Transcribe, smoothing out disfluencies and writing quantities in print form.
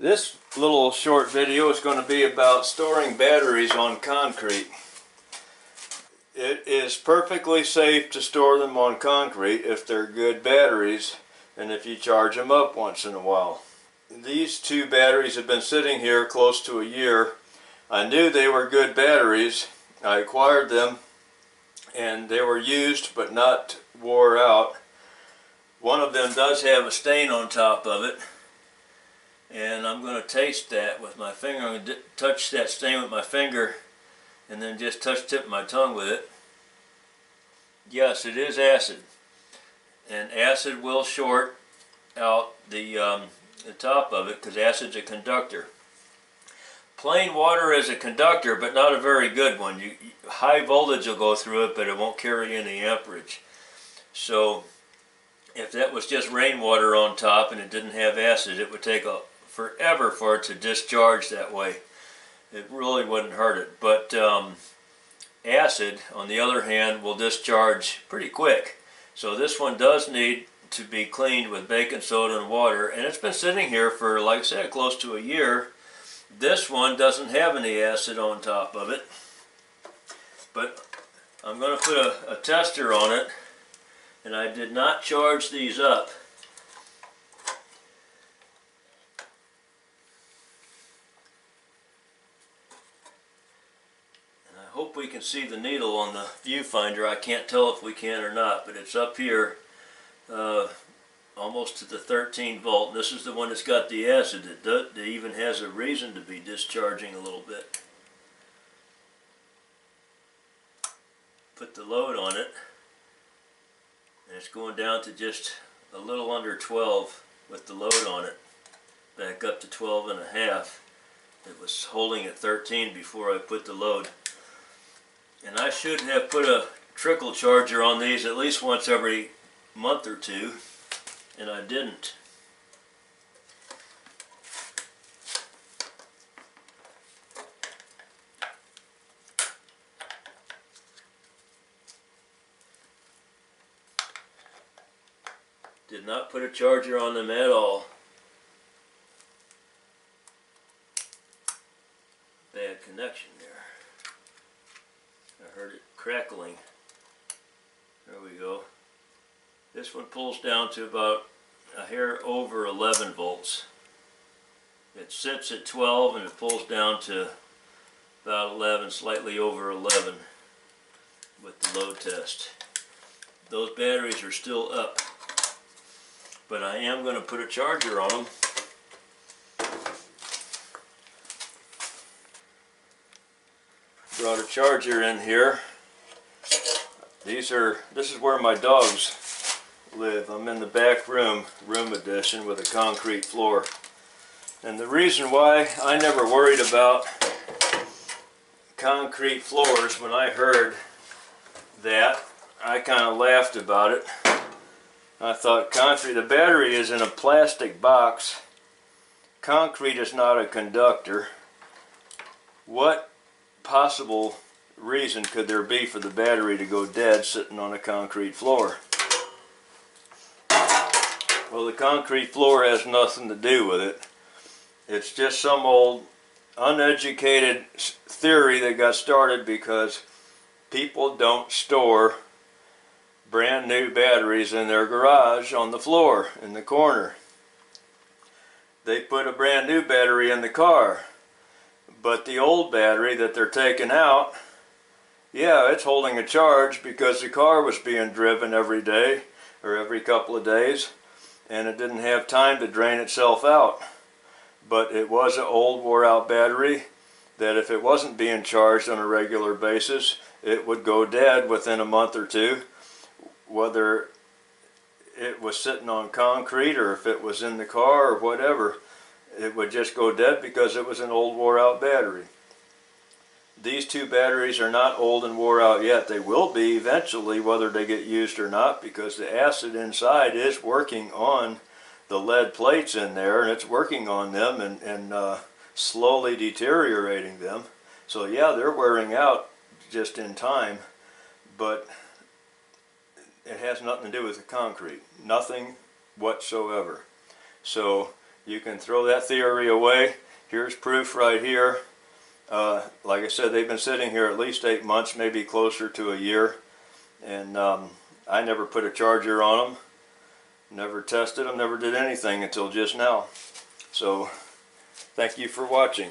This little short video is going to be about storing batteries on concrete. It is perfectly safe to store them on concrete if they're good batteries and if you charge them up once in a while. These two batteries have been sitting here close to a year. I knew they were good batteries. I acquired them and they were used but not wore out. One of them does have a stain on top of it, and I'm going to taste that with my finger. I'm going to touch that stain with my finger and then just tip my tongue with it. Yes, it is acid, and acid will short out the top of it because acid's a conductor. Plain water is a conductor, but not a very good one. High voltage will go through it, but it won't carry any amperage. So if that was just rainwater on top and it didn't have acid, it would take forever for it to discharge that way. It really wouldn't hurt it. But acid, on the other hand, will discharge pretty quick. So this one does need to be cleaned with baking soda and water, and it's been sitting here for, like I said, close to a year. This one doesn't have any acid on top of it, but I'm going to put a tester on it, and I did not charge these up. And I hope we can see the needle on the viewfinder. I can't tell if we can or not, but it's up here almost to the 13 volt. This is the one that's got the acid. It even has a reason to be discharging a little bit. Put the load on it, and it's going down to just a little under 12 with the load on it. Back up to 12 and a half. It was holding at 13 before I put the load. And I should have put a trickle charger on these at least once every month or two, and I didn't. Did not put a charger on them at all. Bad connection there. I heard it crackling. There we go. This one pulls down to about a hair over 11 volts. It sits at 12 and it pulls down to about 11, slightly over 11 with the load test. Those batteries are still up, but I am going to put a charger on them. Brought a charger in here. This is where my dogs live. I'm in the back room edition with a concrete floor. And the reason why I never worried about concrete floors, when I heard that, I kind of laughed about it. I thought, the battery is in a plastic box. Concrete is not a conductor. What possible reason could there be for the battery to go dead sitting on a concrete floor? Well, the concrete floor has nothing to do with it. It's just some old uneducated theory that got started because people don't store brand new batteries in their garage on the floor in the corner. They put a brand new battery in the car, but the old battery that they're taking out, yeah, it's holding a charge because the car was being driven every day or every couple of days, and it didn't have time to drain itself out. But it was an old wore out battery that if it wasn't being charged on a regular basis, it would go dead within a month or two. Whether it was sitting on concrete or if it was in the car or whatever, it would just go dead because it was an old wore out battery. These two batteries are not old and wore out yet. They will be eventually, whether they get used or not, because the acid inside is working on the lead plates in there, and it's working on them and slowly deteriorating them. So yeah, they're wearing out just in time, but it has nothing to do with the concrete. Nothing whatsoever. So you can throw that theory away. Here's proof right here. Like I said, they've been sitting here at least 8 months, maybe closer to a year. And I never put a charger on them, never tested them, never did anything until just now. So thank you for watching.